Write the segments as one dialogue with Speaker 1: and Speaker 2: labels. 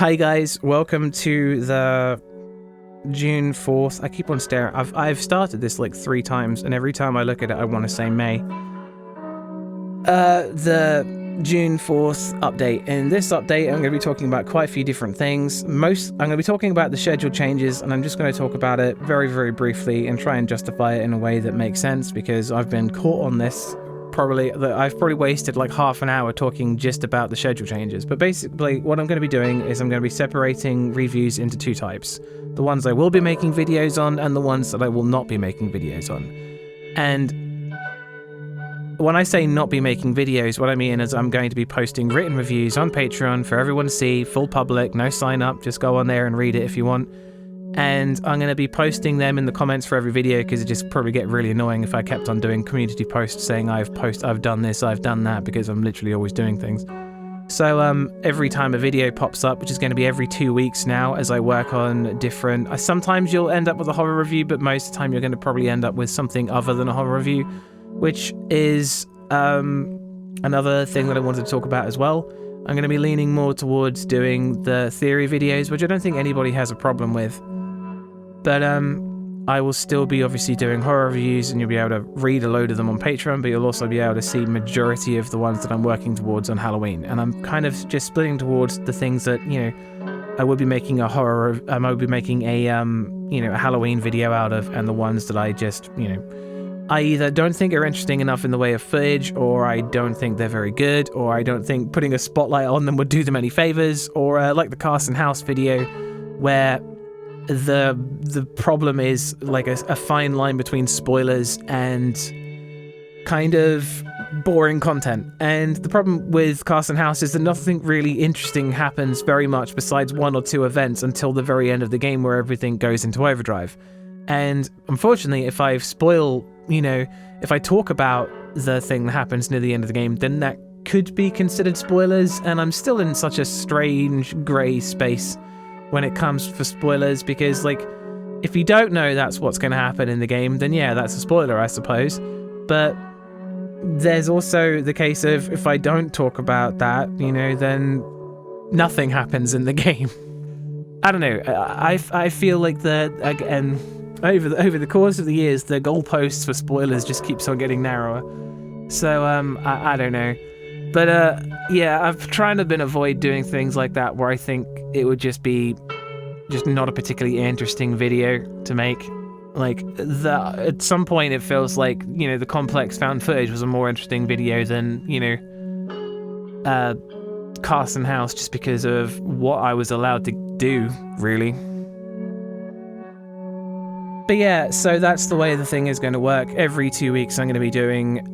Speaker 1: Hi guys, welcome to the June 4th. I keep on staring. I've started this like 3 times, and every time I look at it, I want to say May. The June 4th update. In this update, I'm going to be talking about quite a few different things. I'm going to be talking about the schedule changes, and I'm just going to talk about it very, very briefly and try and justify it in a way that makes sense, because I've been caught on this. I've probably wasted like half an hour talking just about the schedule changes. But basically, what I'm going to be doing is I'm going to be separating reviews into 2 types. The ones I will be making videos on, and the ones that I will not be making videos on. And when I say not be making videos, what I mean is I'm going to be posting written reviews on Patreon for everyone to see, full public, no sign up, just go on there and read it if you want. And I'm going to be posting them in the comments for every video, because it just probably get really annoying if I kept on doing community posts saying I've done this, I've done that, because I'm literally always doing things. So every time a video pops up, which is going to be every 2 weeks now, as I work on different... sometimes you'll end up with a horror review, but most of the time you're going to probably end up with something other than a horror review, which is another thing that I wanted to talk about as well. I'm going to be leaning more towards doing the theory videos, which I don't think anybody has a problem with. But I will still be obviously doing horror reviews, and you'll be able to read a load of them on Patreon, but you'll also be able to see majority of the ones that I'm working towards on Halloween. And I'm kind of just splitting towards the things that, I will be making a Halloween video out of, and the ones that I just, I either don't think are interesting enough in the way of footage, or I don't think they're very good, or I don't think putting a spotlight on them would do them any favors, or like the Carson House video, where the problem is like a fine line between spoilers and kind of boring content. And the problem with Carson House is that nothing really interesting happens very much besides 1 or 2 events until the very end of the game, where everything goes into overdrive. And unfortunately, if I if I talk about the thing that happens near the end of the game, then that could be considered spoilers, and I'm still in such a strange grey space when it comes for spoilers, because like, if you don't know that's what's going to happen in the game, then yeah, that's a spoiler, I suppose. But there's also the case of, if I don't talk about that, then nothing happens in the game. I don't know, I feel like over the course of the years, the goalposts for spoilers just keeps on getting narrower. So I don't know. But yeah, I've tried to avoid doing things like that, where I think it would just be not a particularly interesting video to make. Like, at some point it feels like, the complex found footage was a more interesting video than, Carson House, just because of what I was allowed to do, really. But yeah, so that's the way the thing is going to work. Every 2 weeks I'm going to be doing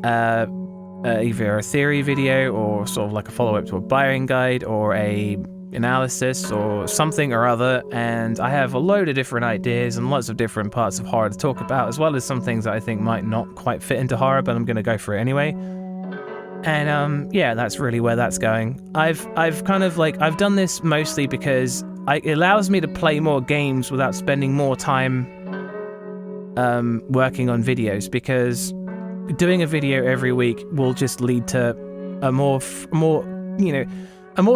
Speaker 1: either a theory video, or sort of like a follow-up to a buying guide, or a analysis, or something or other. And I have a load of different ideas and lots of different parts of horror to talk about, as well as some things that I think might not quite fit into horror, but I'm going to go for it anyway. And yeah, that's really where that's going. I've done this mostly because it allows me to play more games without spending more time working on videos, because doing a video every week will just lead to a more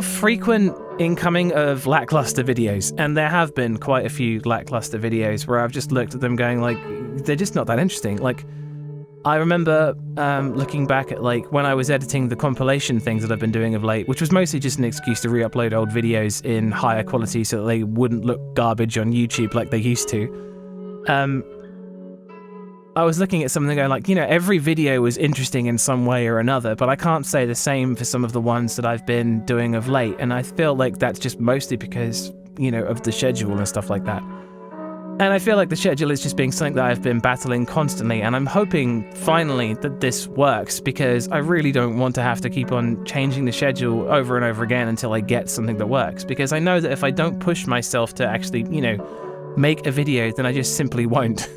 Speaker 1: frequent incoming of lackluster videos. And there have been quite a few lackluster videos where I've just looked at them going like, they're just not that interesting. Like, I remember looking back at like when I was editing the compilation things that I've been doing of late, which was mostly just an excuse to re-upload old videos in higher quality so that they wouldn't look garbage on YouTube like they used to. I was looking at something going like, every video was interesting in some way or another, but I can't say the same for some of the ones that I've been doing of late. And I feel like that's just mostly because, of the schedule and stuff like that. And I feel like the schedule is just being something that I've been battling constantly, and I'm hoping finally that this works, because I really don't want to have to keep on changing the schedule over and over again until I get something that works. Because I know that if I don't push myself to actually, make a video, then I just simply won't.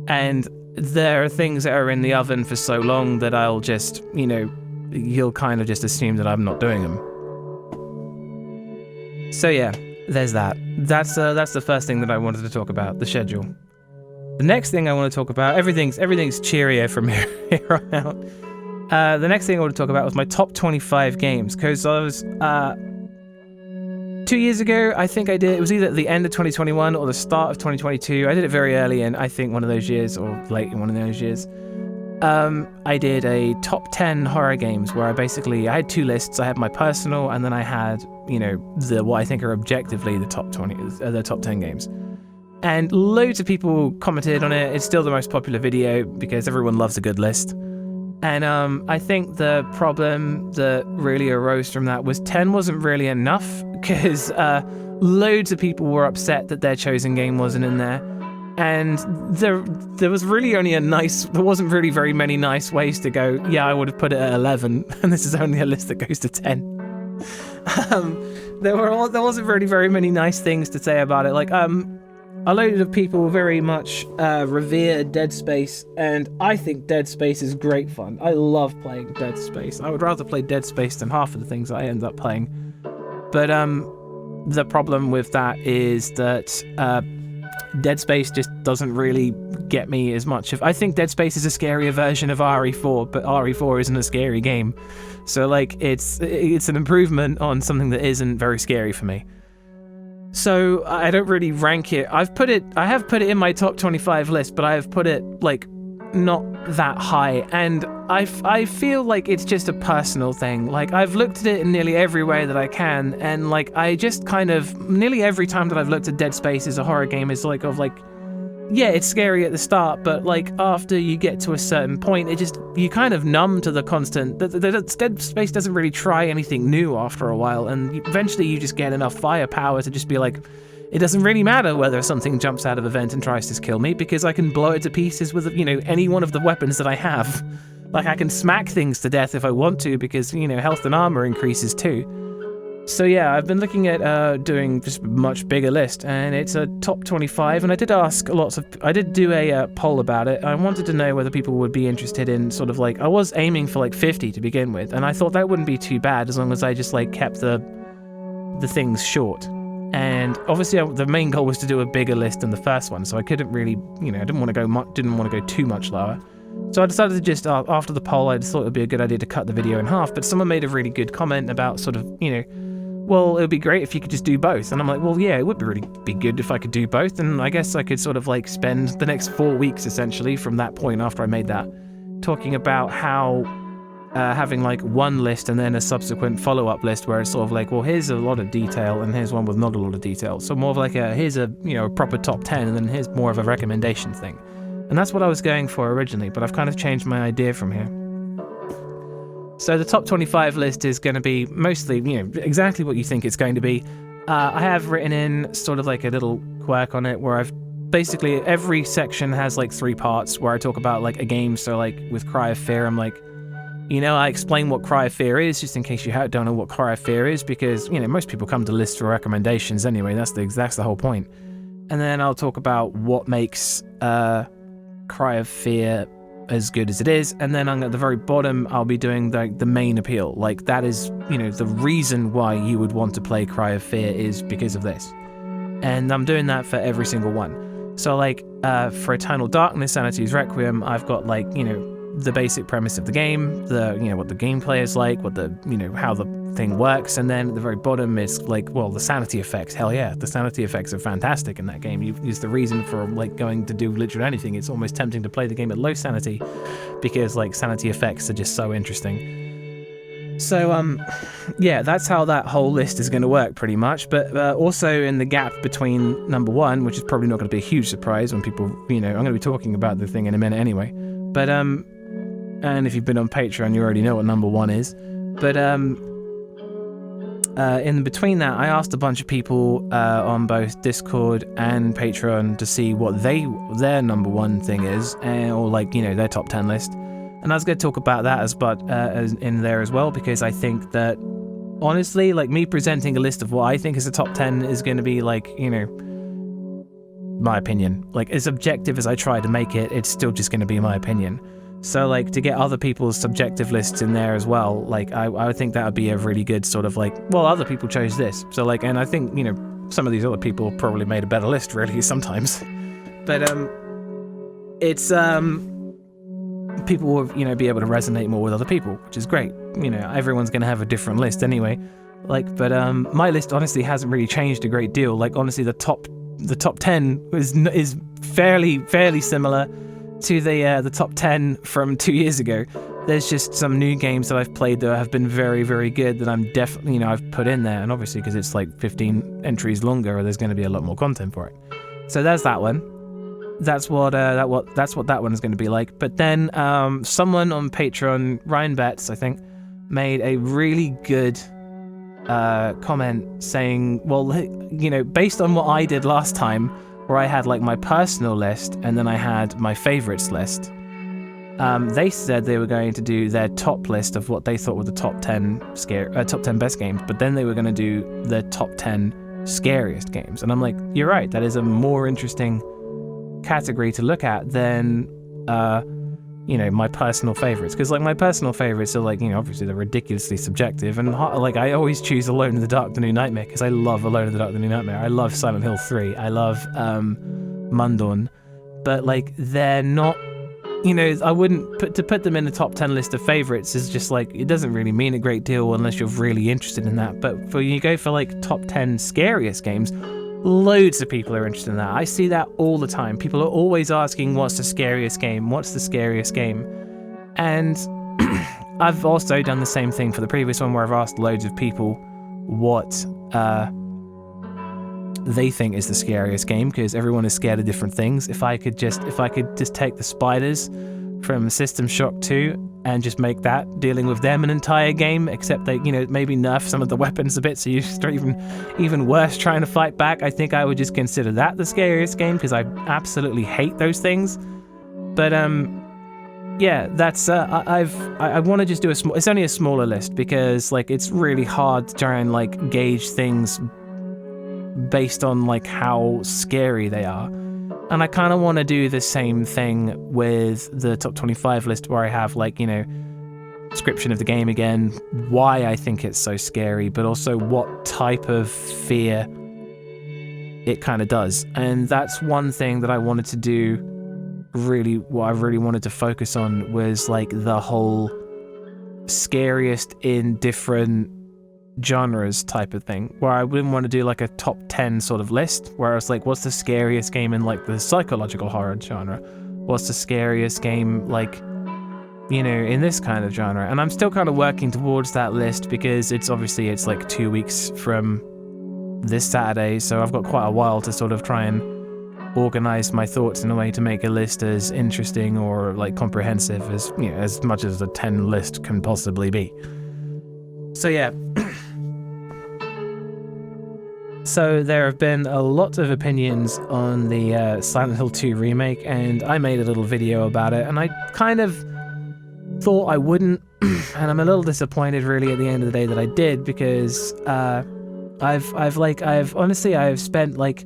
Speaker 1: And there are things that are in the oven for so long that I'll just, you'll kind of just assume that I'm not doing them. So yeah, there's that. That's the first thing that I wanted to talk about, the schedule. The next thing I want to talk about, everything's cheerier from here on out. The next thing I want to talk about was my top 25 games, because I was 2 years ago, I think I did. It was either at the end of 2021 or the start of 2022. I did it very early in, I think, one of those years, or late in one of those years. I did a top 10 horror games where I had 2 lists. I had my personal, and then I had, what I think are objectively the top 10 games. And loads of people commented on it. It's still the most popular video because everyone loves a good list. And I think the problem that really arose from that was 10 wasn't really enough, because loads of people were upset that their chosen game wasn't in there. And there was really only there wasn't really very many nice ways to go, yeah, I would have put it at 11, and this is only a list that goes to 10. There wasn't really very many nice things to say about it. Like, a load of people very much revere Dead Space, and I think Dead Space is great fun. I love playing Dead Space. I would rather play Dead Space than half of the things I end up playing. But the problem with that is that Dead Space just doesn't really get me as much. I think Dead Space is a scarier version of RE4, but RE4 isn't a scary game. So like it's an improvement on something that isn't very scary for me. So I don't really rank it. I have put it in my top 25 list, but I have put it like not that high, and I feel like it's just a personal thing. Like, I've looked at it in nearly every way that I can, and like I just kind of nearly every time that I've looked at Dead Space as a horror game is yeah, it's scary at the start, but like after you get to a certain point, you kind of numb to the constant. Dead Space doesn't really try anything new after a while, and eventually you just get enough firepower to just be like, it doesn't really matter whether something jumps out of a vent and tries to kill me, because I can blow it to pieces with, any one of the weapons that I have. Like, I can smack things to death if I want to, because, health and armor increases too. So yeah, I've been looking at doing just a much bigger list, and it's a top 25, and I did do a poll about it. I wanted to know whether people would be interested in sort of like, I was aiming for like 50 to begin with, and I thought that wouldn't be too bad as long as I just like kept the things short. And obviously the main goal was to do a bigger list than the first one, so I couldn't really, I didn't want to go too much lower. So I decided to just, after the poll, I just thought it would be a good idea to cut the video in half, but someone made a really good comment about sort of, well, it would be great if you could just do both. And I'm like, well, yeah, it would really be good if I could do both. And I guess I could sort of like spend the next 4 weeks, essentially, from that point after I made that, talking about how having like one list and then a subsequent follow-up list where it's sort of like, well, here's a lot of detail and here's one with not a lot of detail. So more of like here's a proper top 10, and then here's more of a recommendation thing. And that's what I was going for originally, but I've kind of changed my idea from here. So the top 25 list is going to be mostly, exactly what you think it's going to be. I have written in sort of like a little quirk on it where I've basically, every section has like 3 parts where I talk about like a game. So like with Cry of Fear, I'm like, I explain what Cry of Fear is, just in case you don't know what Cry of Fear is, because, most people come to lists for recommendations anyway. That's the whole point. And then I'll talk about what makes Cry of Fear as good as it is, and then at the very bottom I'll be doing the main appeal. Like, that is, the reason why you would want to play Cry of Fear is because of this. And I'm doing that for every single one. So like for Eternal Darkness, Sanity's Requiem, I've got like, the basic premise of the game, what the gameplay is like, what how the thing works, and then at the very bottom is like, well, the sanity effects. Hell yeah, the sanity effects are fantastic in that game. Is the reason for like going to do literally anything. It's almost tempting to play the game at low sanity, because like sanity effects are just so interesting. So yeah, that's how that whole list is going to work pretty much. But also in the gap between number 1, which is probably not going to be a huge surprise when people, I'm going to be talking about the thing in a minute anyway. But and if you've been on Patreon, you already know what number 1 is. But in between that, I asked a bunch of people on both Discord and Patreon to see what their number 1 thing is, or like, their top 10 list. And I was going to talk about that as in there as well, because I think that, honestly, like, me presenting a list of what I think is a top 10 is going to be like, my opinion. Like, as objective as I try to make it, it's still just going to be my opinion. So like, to get other people's subjective lists in there as well, like I would think that would be a really good sort of like, well, other people chose this. So like, and I think, some of these other people probably made a better list really sometimes. But it's people will, be able to resonate more with other people, which is great. Everyone's going to have a different list anyway. Like, but my list honestly hasn't really changed a great deal. Like, honestly, the top 10 is fairly similar to the top 10 from 2 years ago. There's just some new games that I've played that have been very, very good that I'm definitely, I've put in there. And obviously, because it's like 15 entries longer, there's going to be a lot more content for it. So there's that one. That's what that one is going to be like. But then someone on Patreon, Ryan Betts, I think, made a really good comment saying, well, based on what I did last time, where I had like my personal list and then I had my favorites list. They said they were going to do their top list of what they thought were the top 10 best games, but then they were going to do the top 10 scariest games. And I'm like, you're right, that is a more interesting category to look at than my personal favorites, because like my personal favorites are like, obviously they're ridiculously subjective, and like I always choose Alone in the Dark: The New Nightmare because I love Alone in the Dark: The New Nightmare. I love Silent Hill 3. I love Mundawn, but like they're not, I wouldn't put them in the top 10 list of favorites is just like, it doesn't really mean a great deal unless you're really interested in that. But for you go for like top 10 scariest games, loads of people are interested in that. I see that all the time. People are always asking, what's the scariest game? What's the scariest game? And I've also done the same thing for the previous one, where I've asked loads of people what they think is the scariest game, because everyone is scared of different things. If I could just take the spiders from System Shock 2 and just make that, dealing with them, an entire game, except they, maybe nerf some of the weapons a bit so you start even worse trying to fight back, I think I would just consider that the scariest game, because I absolutely hate those things. But yeah, that's I want to just do it's only a smaller list, because like it's really hard to try and like gauge things based on like how scary they are. And I kind of want to do the same thing with the top 25 list, where I have like, description of the game again, why I think it's so scary, but also what type of fear it kind of does. And that's one thing that I wanted to do. Really, what I really wanted to focus on was like the whole scariest in different genres type of thing, where I wouldn't want to do like a top 10 sort of list where I was like, what's the scariest game in like the psychological horror genre, what's the scariest game like in this kind of genre. And I'm still kind of working towards that list, because it's like 2 weeks from this Saturday, so I've got quite a while to sort of try and organize my thoughts in a way to make a list as interesting or like comprehensive as as much as a 10 list can possibly be. So yeah. So there have been a lot of opinions on the Silent Hill 2 remake, and I made a little video about it, and I kind of thought I wouldn't, and I'm a little disappointed really at the end of the day that I did, because I've honestly spent like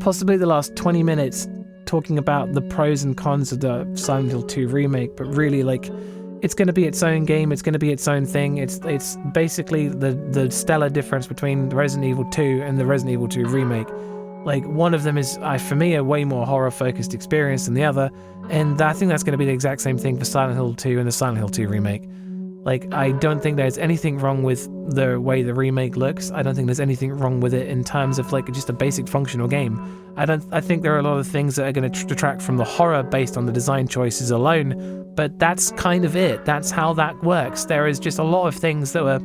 Speaker 1: possibly the last 20 minutes talking about the pros and cons of the Silent Hill 2 remake, but really like it's going to be its own game, it's going to be its own thing. It's basically the stellar difference between the Resident Evil 2 and the Resident Evil 2 remake. Like, one of them is, for me, a way more horror-focused experience than the other, and I think that's going to be the exact same thing for Silent Hill 2 and the Silent Hill 2 remake. Like, I don't think there's anything wrong with the way the remake looks. I don't think there's anything wrong with it in terms of like just a basic functional game. I think there are a lot of things that are going to detract from the horror based on the design choices alone, but that's kind of it. That's how that works. There is just a lot of things that were,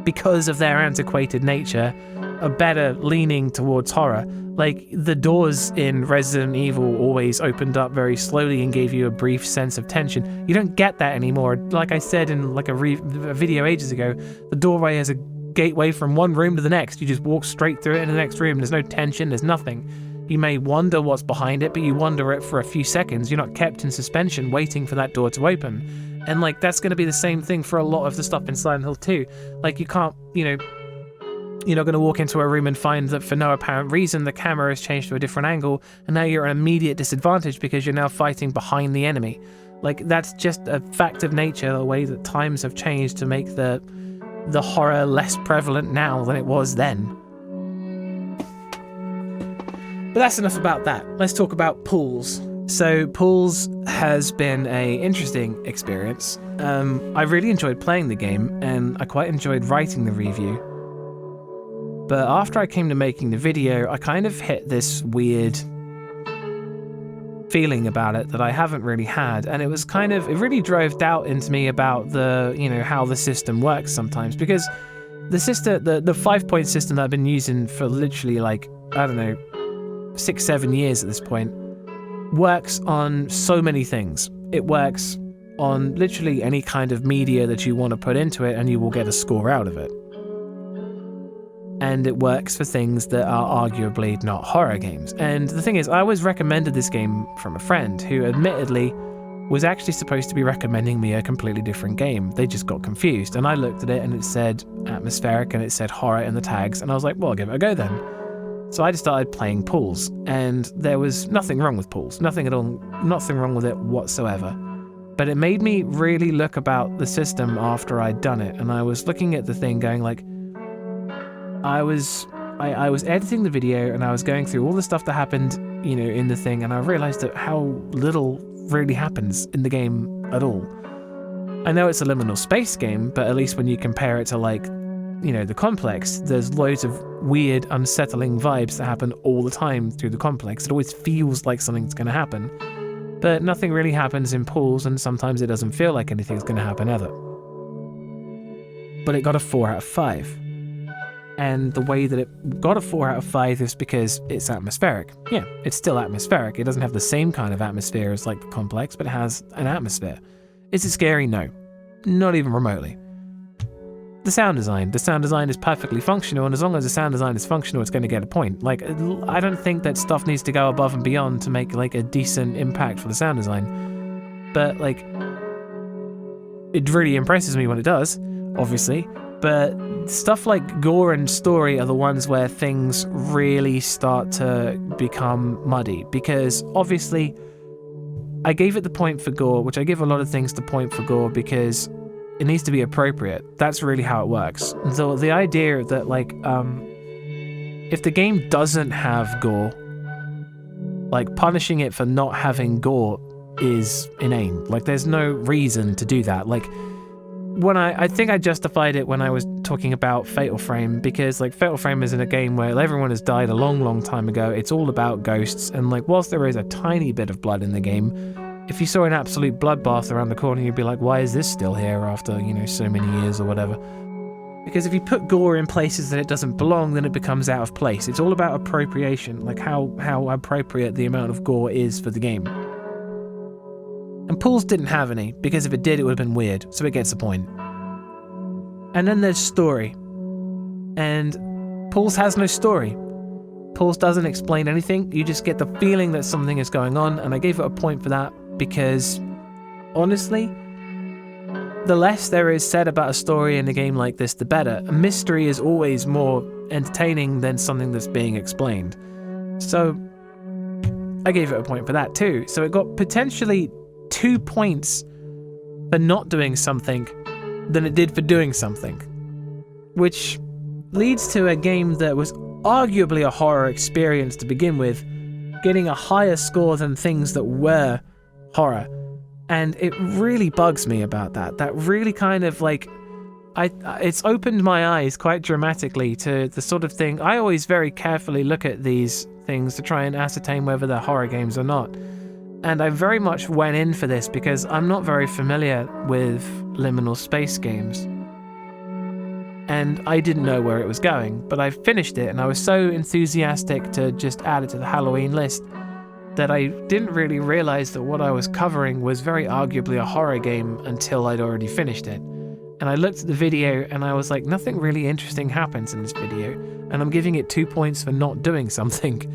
Speaker 1: because of their antiquated nature, are better leaning towards horror. Like, the doors in Resident Evil always opened up very slowly and gave you a brief sense of tension. You don't get that anymore. Like I said in like a video ages ago, the doorway has a gateway from one room to the next. You just walk straight through it in the next room. There's no tension, there's nothing. You may wonder what's behind it, but you wonder it for a few seconds. You're not kept in suspension waiting for that door to open. And like, that's going to be the same thing for a lot of the stuff in Silent Hill 2. Like, you can't, you're not going to walk into a room and find that for no apparent reason the camera has changed to a different angle, and now you're at an immediate disadvantage because you're now fighting behind the enemy. Like, that's just a fact of nature, the way that times have changed to make the horror less prevalent now than it was then. But that's enough about that. Let's talk about Pools. So Pools has been an interesting experience. I really enjoyed playing the game, and I quite enjoyed writing the review. But after I came to making the video, I kind of hit this weird feeling about it that I haven't really had, and it really drove doubt into me about how the system works sometimes, because the 5-point system that I've been using for literally 6-7 years at this point works on so many things. It works on literally any kind of media that you want to put into it and you will get a score out of it. And it works for things that are arguably not horror games. And the thing is, I was recommended this game from a friend who admittedly was actually supposed to be recommending me a completely different game. They just got confused. And I looked at it and it said atmospheric and it said horror in the tags. And I was like, well, I'll give it a go then. So I just started playing Pools, and there was nothing wrong with Pools. Nothing at all, nothing wrong with it whatsoever. But it made me really look about the system after I'd done it. And I was looking at the thing going like, I was editing the video and I was going through all the stuff that happened, in the thing, and I realized that how little really happens in the game at all. I know it's a liminal space game, but at least when you compare it to the complex, there's loads of weird, unsettling vibes that happen all the time through the complex. It always feels like something's going to happen, but nothing really happens in Pools, and sometimes it doesn't feel like anything's going to happen either. But it got a 4 out of 5. And the way that it got a 4 out of 5 is because it's atmospheric. Yeah, it's still atmospheric. It doesn't have the same kind of atmosphere as the complex, but it has an atmosphere. Is it scary? No. Not even remotely. The sound design is perfectly functional, and as long as the sound design is functional, it's going to get a point. I don't think that stuff needs to go above and beyond to make a decent impact for the sound design. But it really impresses me when it does, obviously. But stuff like gore and story are the ones where things really start to become muddy, because obviously I gave it the point for gore, which I give a lot of things the point for gore because it needs to be appropriate. That's really how it works. So the idea that if the game doesn't have gore, punishing it for not having gore is inane. There's no reason to do that. When I think I justified it when I was talking about Fatal Frame, because Fatal Frame is in a game where everyone has died a long time ago. It's all about ghosts, and whilst there is a tiny bit of blood in the game, if you saw an absolute bloodbath around the corner, you'd be like, why is this still here after so many years or whatever? Because if you put gore in places that it doesn't belong, then it becomes out of place. It's all about appropriation, how appropriate the amount of gore is for the game. And Pools didn't have any, because if it did, it would have been weird, so it gets the point. And then there's story. And Pools has no story. Pools doesn't explain anything, you just get the feeling that something is going on, and I gave it a point for that, because, honestly, the less there is said about a story in a game like this, the better. A mystery is always more entertaining than something that's being explained. So, I gave it a point for that too. So it got potentially 2 points for not doing something than it did for doing something. Which leads to a game that was arguably a horror experience to begin with, getting a higher score than things that were horror. And it really bugs me about that. That really kind of it's opened my eyes quite dramatically to the sort of thing. I always very carefully look at these things to try and ascertain whether they're horror games or not. And I very much went in for this because I'm not very familiar with liminal space games. And I didn't know where it was going, but I finished it and I was so enthusiastic to just add it to the Halloween list that I didn't really realize that what I was covering was very arguably a horror game until I'd already finished it. And I looked at the video and I was like, nothing really interesting happens in this video, and I'm giving it 2 points for not doing something.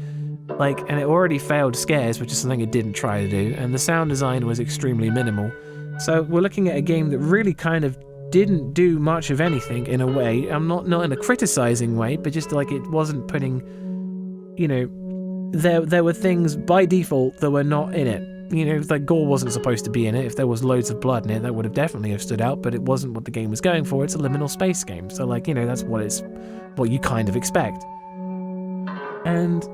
Speaker 1: And it already failed scares, which is something it didn't try to do, and the sound design was extremely minimal. So we're looking at a game that really kind of didn't do much of anything in a way. I'm not in a criticizing way, but just it wasn't putting, there were things by default that were not in it. Gore wasn't supposed to be in it. If there was loads of blood in it, that would have definitely stood out, but it wasn't what the game was going for. It's a liminal space game, so that's what you kind of expect. And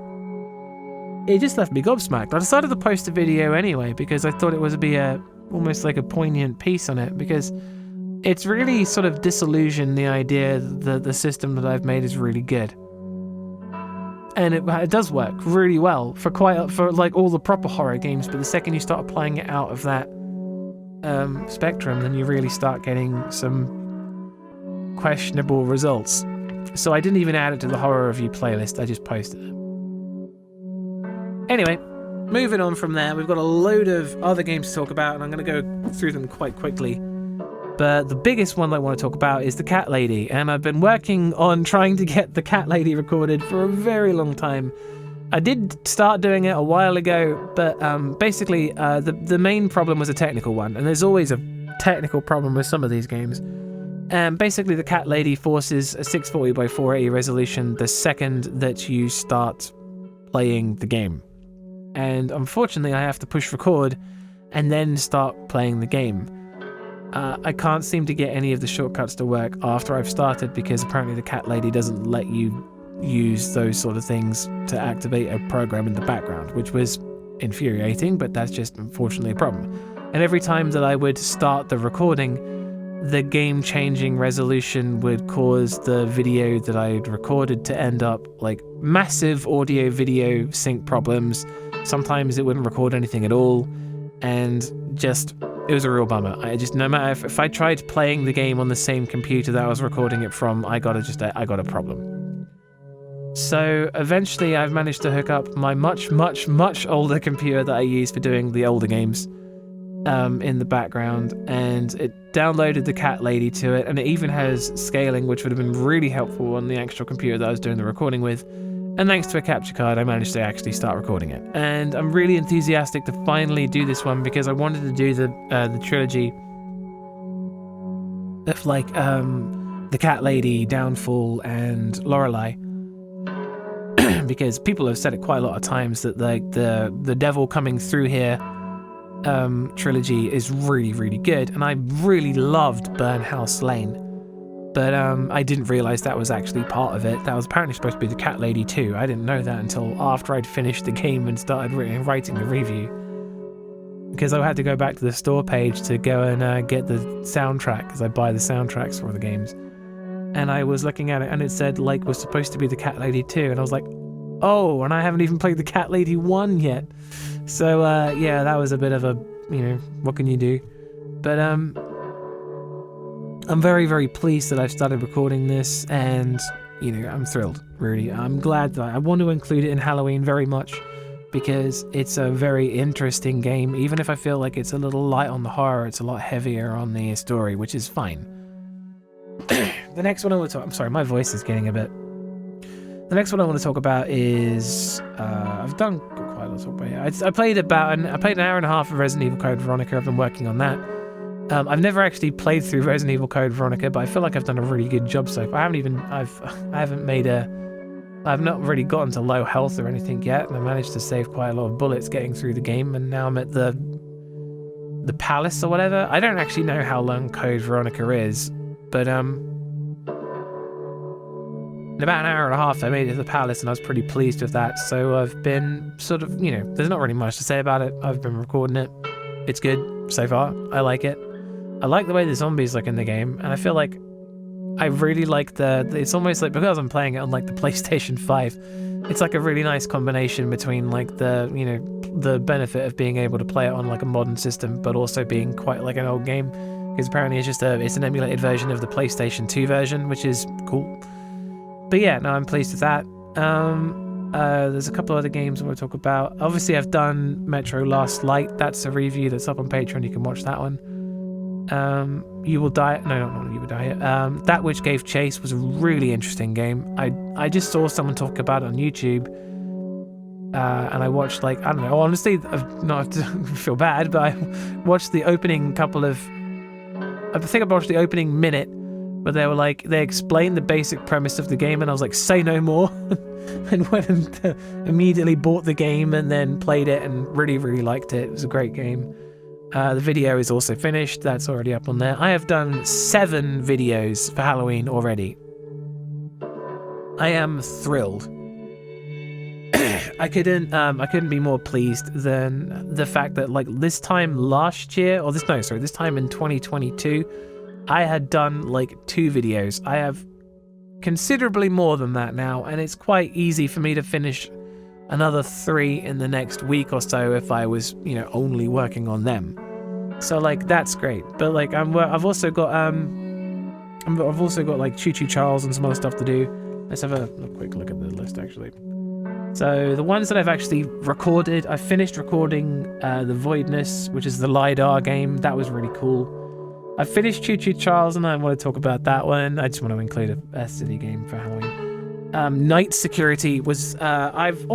Speaker 1: it just left me gobsmacked. I decided to post a video anyway because I thought it would be almost like a poignant piece on it, because it's really sort of disillusioned the idea that the system that I've made is really good. And it does work really well for like all the proper horror games, but the second you start applying it out of that spectrum, then you really start getting some questionable results. So I didn't even add it to the horror review playlist, I just posted it. Anyway, moving on from there, we've got a load of other games to talk about, and I'm going to go through them quite quickly. But the biggest one I want to talk about is the Cat Lady, and I've been working on trying to get the Cat Lady recorded for a very long time. I did start doing it a while ago, but basically the main problem was a technical one, and there's always a technical problem with some of these games. Basically, the Cat Lady forces a 640 by 480 resolution the second that you start playing the game. And unfortunately, I have to push record and then start playing the game. I can't seem to get any of the shortcuts to work after I've started, because apparently the Cat Lady doesn't let you use those sort of things to activate a program in the background, which was infuriating, but that's just unfortunately a problem. And every time that I would start the recording, the game-changing resolution would cause the video that I'd recorded to end up like massive audio-video sync problems. Sometimes it wouldn't record anything at all, and just... it was a real bummer. I just, no matter if I tried playing the game on the same computer that I was recording it from, I got a problem. So eventually I've managed to hook up my much older computer that I use for doing the older games in the background, and it downloaded the Cat Lady to it, and it even has scaling, which would have been really helpful on the actual computer that I was doing the recording with. And thanks to a capture card, I managed to actually start recording it. And I'm really enthusiastic to finally do this one, because I wanted to do the trilogy of like the Cat Lady, Downfall, and Lorelei. Because people have said it quite a lot of times that like the Devil Coming Through Here trilogy is really good, and I really loved Burnhouse Lane. But I didn't realise that was actually part of it. That was apparently supposed to be the Cat Lady too. I didn't know that until after I'd finished the game and started writing the review. Because I had to go back to the store page to go and get the soundtrack, because I buy the soundtracks for the games. And I was looking at it, and it said like was supposed to be the Cat Lady 2, and I was like, oh, and I haven't even played the Cat Lady 1 yet. So yeah, that was a bit of a, what can you do? But I'm very pleased that I've started recording this, and I'm thrilled, really. I'm glad that I want to include it in Halloween very much, because it's a very interesting game. Even if I feel like it's a little light on the horror, it's a lot heavier on the story, which is fine. The next one I want to talk... I'm sorry, my voice is getting a bit... The next one I want to talk about is... I've done quite a lot of talk about it. I played an hour and a half of Resident Evil Code Veronica. I've been working on that. I've never actually played through Resident Evil Code Veronica, but I feel like I've done a really good job so far. I've not really gotten to low health or anything yet, and I managed to save quite a lot of bullets getting through the game, and now I'm at the palace or whatever. I don't actually know how long Code Veronica is, but in about an hour and a half I made it to the palace, and I was pretty pleased with that. So I've been sort of, there's not really much to say about it. I've been recording it. It's good so far. I like it. I like the way the zombies look in the game, and I feel like I really like it's almost like, because I'm playing it on like the PlayStation 5, it's like a really nice combination between like the benefit of being able to play it on like a modern system, but also being quite like an old game, because apparently it's an emulated version of the PlayStation 2 version, which is cool. But yeah, no, I'm pleased with that. There's a couple other games I want to talk about. Obviously, I've done Metro Last Light. That's a review that's up on Patreon. You can watch that one. You Will Die... No, not You Will Die. That Which Gave Chase was a really interesting game. I just saw someone talk about it on YouTube, and I watched, like, I don't know, honestly, I've not to feel bad, but I watched the opening I think I watched the opening minute, but they explained the basic premise of the game, and I was like, say no more. And went and immediately bought the game and then played it and really liked it. It was a great game. The video is also finished. That's already up on there. I have done 7 videos for Halloween already. I am thrilled. I couldn't be more pleased than the fact that like this time in 2022, I had done like 2 videos. I have considerably more than that now, and it's quite easy for me to finish another 3 in the next week or so if I was, you know, only working on them. So like that's great. But like I've also got like Choo Choo Charles and some other stuff to do. Let's have a quick look at the list actually. So the ones that I've actually recorded, I finished recording the Voidness, which is the LiDAR game. That was really cool. I finished Choo Choo Charles and I want to talk about that one. I just want to include a city game for Halloween. Night Security was, I've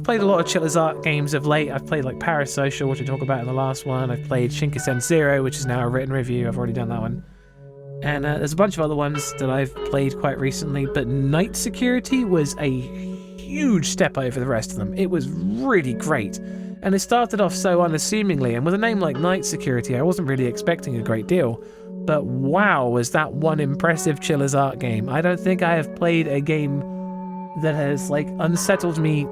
Speaker 1: played a lot of Chiller's Art games of late. I've played like Parasocial, which I talked about in the last one. I've played Shinkansen Zero, which is now a written review. I've already done that one. And there's a bunch of other ones that I've played quite recently, but Night Security was a huge step over the rest of them. It was really great. And it started off so unassumingly, and with a name like Night Security, I wasn't really expecting a great deal. But wow, was that one impressive Chiller's Art game. I don't think I have played a game that has like unsettled me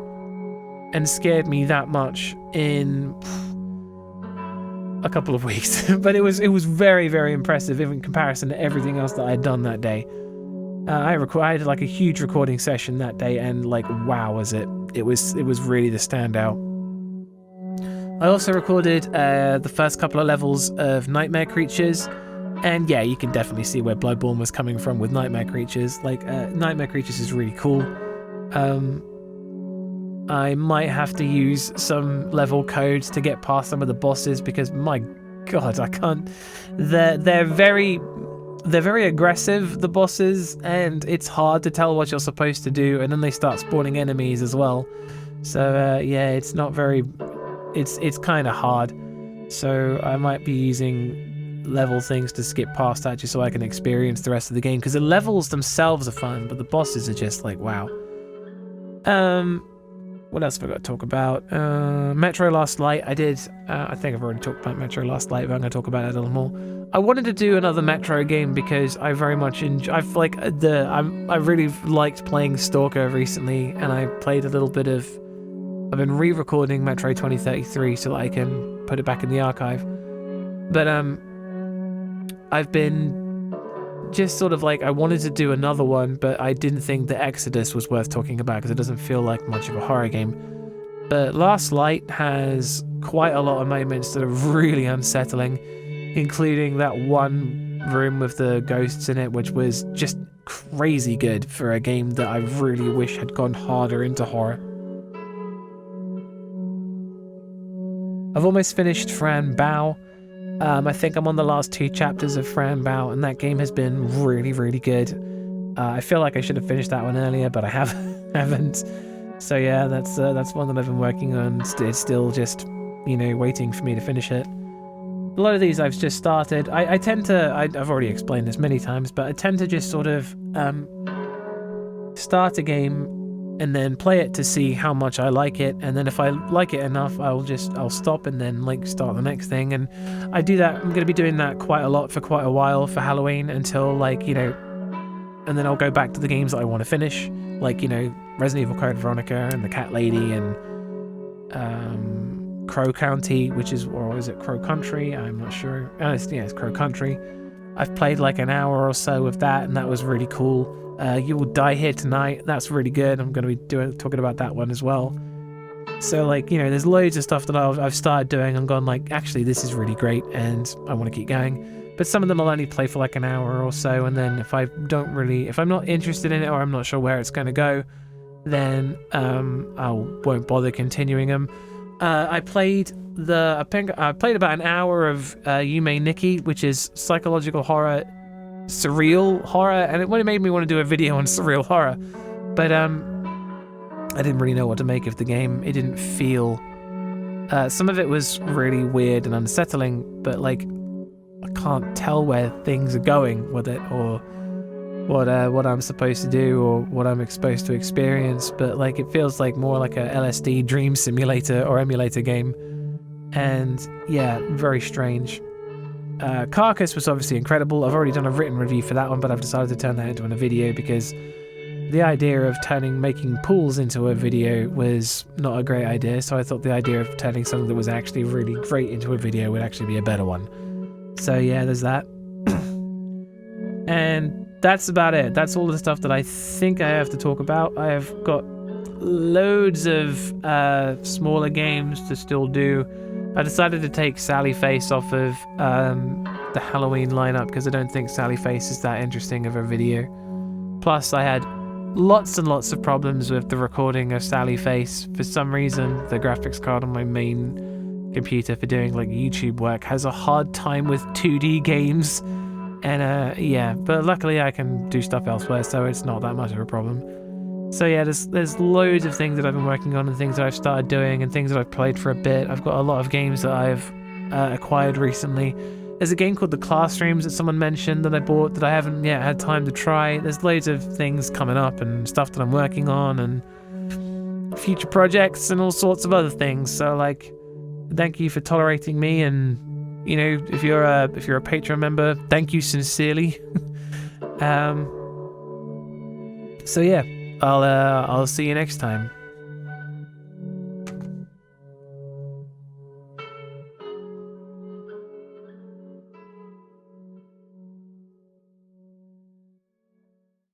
Speaker 1: and scared me that much in a couple of weeks. But it was very, very impressive in comparison to everything else that I had done that day. I had like a huge recording session that day, and like wow, was it was really the standout. I also recorded the first couple of levels of Nightmare Creatures, and yeah, you can definitely see where Bloodborne was coming from with Nightmare Creatures. Like Nightmare Creatures is really cool. I might have to use some level codes to get past some of the bosses because my god, I can't. They're very aggressive, the bosses, and it's hard to tell what you're supposed to do, and then they start spawning enemies as well. So yeah, it's not very. It's kind of hard. So I might be using level things to skip past that just so I can experience the rest of the game, because the levels themselves are fun, but the bosses are just like wow. What else have I got to talk about? Metro Last Light. I think I've already talked about Metro Last Light, but I'm going to talk about it a little more. I wanted to do another Metro game because I very much enjoy. I really liked playing Stalker recently, and I played a little bit of. I've been re-recording Metro 2033 so that I can put it back in the archive. But I've been just sort of like, I wanted to do another one, but I didn't think the Exodus was worth talking about because it doesn't feel like much of a horror game. But Last Light has quite a lot of moments that are really unsettling, including that one room with the ghosts in it, which was just crazy good for a game that I really wish had gone harder into horror. I've almost finished Fran Bao. I think I'm on the last 2 chapters of Fran Bao, and that game has been really, really good. I feel like I should have finished that one earlier, but I haven't. So yeah, that's one that I've been working on. It's still just, waiting for me to finish it. A lot of these I've just started. I tend to, I've already explained this many times, but I tend to just sort of start a game and then play it to see how much I like it, and then if I like it enough, I'll stop and then like start the next thing. And I do that. I'm going to be doing that quite a lot for quite a while for Halloween until and then I'll go back to the games that I want to finish, like Resident Evil Code Veronica and the Cat Lady and Crow County, or is it Crow Country? I'm not sure. It's Crow Country. I've played like an hour or so of that, and that was really cool. You Will Die Here Tonight. That's really good. I'm going to be talking about that one as well. So there's loads of stuff that I've started doing. I'm going like, actually, this is really great, and I want to keep going. But some of them I'll only play for like an hour or so, and then if I'm not interested in it or I'm not sure where it's going to go, then I won't bother continuing them. I played about an hour of Yume Nikki, which is psychological horror, surreal horror, and it made me want to do a video on surreal horror, but I didn't really know what to make of the game. It didn't feel some of it was really weird and unsettling, but like I can't tell where things are going with it, or what I'm supposed to do, or what I'm supposed to experience. But like it feels like more like a LSD dream simulator or emulator game, and yeah, very strange. Carcass was obviously incredible. I've already done a written review for that one, but I've decided to turn that into a video because the idea of making pools into a video was not a great idea. So I thought the idea of turning something that was actually really great into a video would actually be a better one. So yeah, there's that. And that's about it. That's all the stuff that I think I have to talk about. I have got loads of smaller games to still do. I decided to take Sally Face off of the Halloween lineup because I don't think Sally Face is that interesting of a video. Plus, I had lots and lots of problems with the recording of Sally Face. For some reason, the graphics card on my main computer for doing like YouTube work has a hard time with 2D games. And yeah, but luckily I can do stuff elsewhere, so it's not that much of a problem. So yeah, there's loads of things that I've been working on and things that I've started doing and things that I've played for a bit. I've got a lot of games that I've acquired recently. There's a game called The Classrooms that someone mentioned that I bought that I haven't yet had time to try. There's loads of things coming up and stuff that I'm working on and future projects and all sorts of other things. So like, thank you for tolerating me, and you know, if you're a Patreon member, thank you sincerely. So yeah, I'll see you next time.